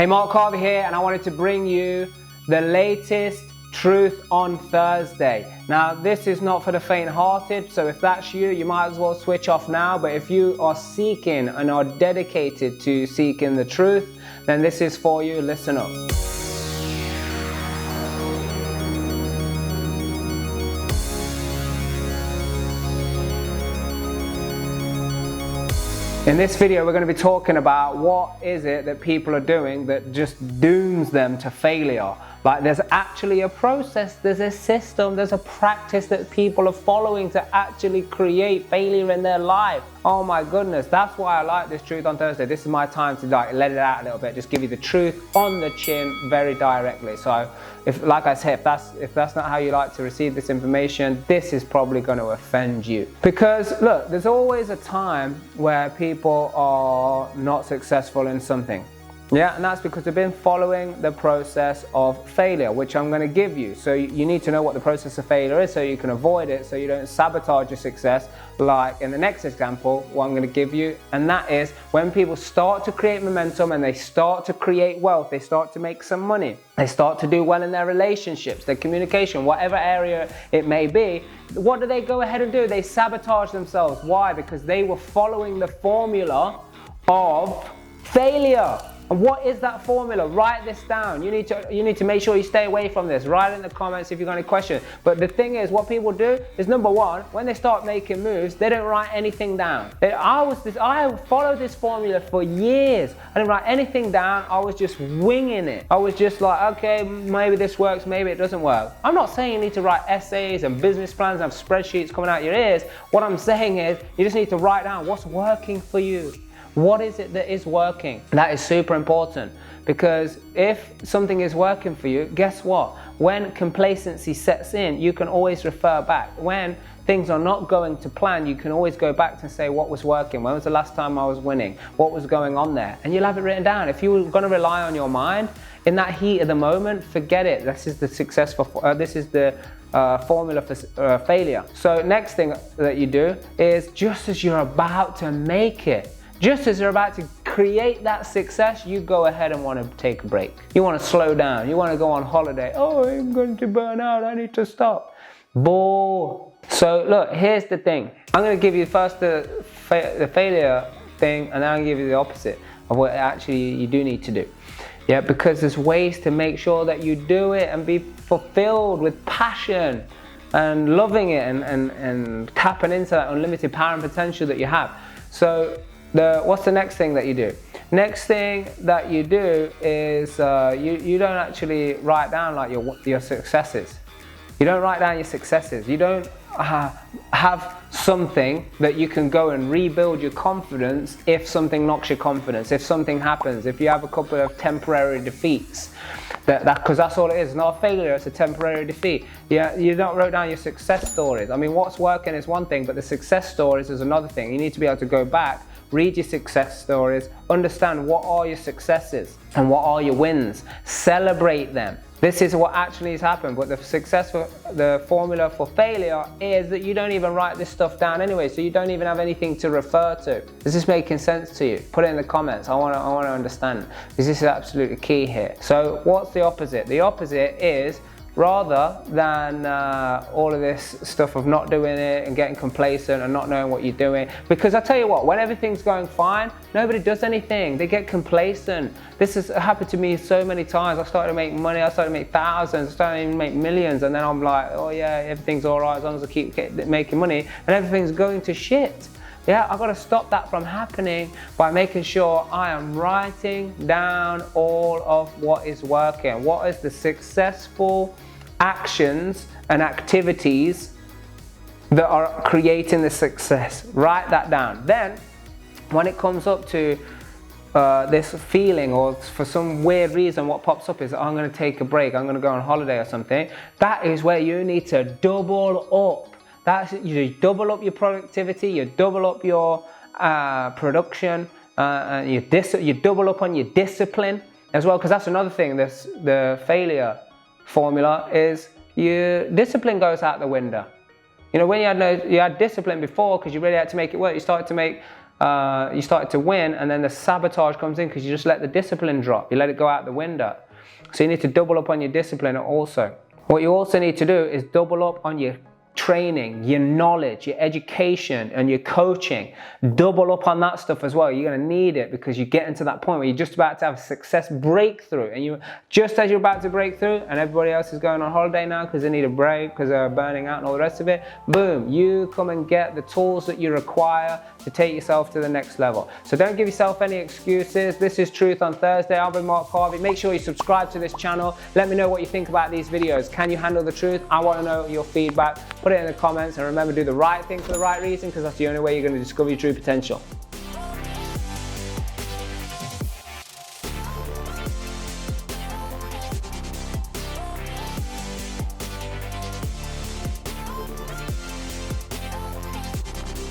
Hey, Mark Carver here, and I wanted to bring you the latest truth on Thursday. Now, this is not for the faint-hearted, so if that's you, you might as well switch off now. But if you are seeking and are dedicated to seeking the truth, then this is for you. Listen up. In this video, we're going to be talking about what is it that people are doing that just dooms them to failure. Like, there's actually a process, there's a system, there's a practice that people are following to actually create failure in their life. Oh my goodness, that's why I like this Truth on Thursday. This is my time to let it out a little bit, just give you the truth on the chin very directly. So if, like I said, if that's not how you like to receive this information, this is probably going to offend you. Because look, there's always a time where people are not successful in something. Yeah, and that's because they've been following the process of failure, which I'm going to give you. So you need to know what the process of failure is so you can avoid it, so you don't sabotage your success, like in the next example, what I'm going to give you. And that is when people start to create momentum and they start to create wealth, they start to make some money, they start to do well in their relationships, their communication, whatever area it may be, what do they go ahead and do? They sabotage themselves. Why? Because they were following the formula of failure. And what is that formula? Write this down. You need to make sure you stay away from this. Write it in the comments if you've got any questions. But the thing is, what people do is, number one, when they start making moves, they don't write anything down. I followed this formula for years. I didn't write anything down. I was just winging it. I was just like, okay, maybe this works, maybe it doesn't work. I'm not saying you need to write essays and business plans and have spreadsheets coming out your ears. What I'm saying is, you just need to write down what's working for you. What is it that is working? That is super important, because if something is working for you, guess what? When complacency sets in, you can always refer back. When things are not going to plan, you can always go back and say, what was working? When was the last time I was winning? What was going on there? And you'll have it written down. If you were going to rely on your mind in that heat of the moment, forget it. This is the formula for failure. So next thing that you do is, just as you're about to make it, just as you're about to create that success, you go ahead and want to take a break. You want to slow down. You want to go on holiday. Oh, I'm going to burn out. I need to stop. Bull. So look, here's the thing. I'm going to give you first the failure thing, and then I'm going to give you the opposite of what actually you do need to do. Yeah, because there's ways to make sure that you do it and be fulfilled with passion and loving it and tapping into that unlimited power and potential that you have. So what's the next thing that you do? Next thing that you do is you don't actually write down like your successes. You don't write down your successes. You don't have something that you can go and rebuild your confidence if something knocks your confidence, if something happens, if you have a couple of temporary defeats. Because that's all it is. It's not a failure, it's a temporary defeat. Yeah, you don't write down your success stories. I mean, what's working is one thing, but the success stories is another thing. You need to be able to go back, read your success stories, understand what are your successes and what are your wins. Celebrate them. This is what actually has happened. But the formula for failure is that you don't even write this stuff down anyway, so you don't even have anything to refer to. Is this making sense to you? Put it in the comments. I want to understand, because this is absolutely key here. So what's the opposite? The opposite is, rather than all of this stuff of not doing it and getting complacent and not knowing what you're doing, because I tell you what, when everything's going fine, nobody does anything. They get complacent. This has happened to me so many times. I started to make money, I started to make thousands, I started to even make millions, and then I'm like, oh yeah, everything's all right as long as I keep making money, and everything's going to shit. Yeah, I've got to stop that from happening by making sure I am writing down all of what is working. What is the successful actions and activities that are creating the success? Write that down. Then, when it comes up to this feeling, or for some weird reason what pops up is, I'm going to take a break, I'm going to go on holiday or something, that is where you need to double up. You double up your productivity, you double up your production, and you double up on your discipline as well, because that's another thing. The failure formula is your discipline goes out the window. You know, when you had discipline before because you really had to make it work, you started to make you started to win, and then the sabotage comes in because you just let the discipline drop. You let it go out the window. So you need to double up on your discipline also. What you also need to do is double up on your training, your knowledge, your education, and your coaching. Double up on that stuff as well. You're going to need it because you get into that point where you're just about to have a success breakthrough, and you just as you're about to break through and everybody else is going on holiday now because they need a break because they're burning out and all the rest of it, boom, you come and get the tools that you require to take yourself to the next level. So don't give yourself any excuses. This is Truth on Thursday. I've been Mark Harvey. Make sure you subscribe to this channel. Let me know what you think about these videos. Can you handle the truth? I want to know your feedback. Put it in the comments, and remember, do the right thing for the right reason, because that's the only way you're going to discover your true potential.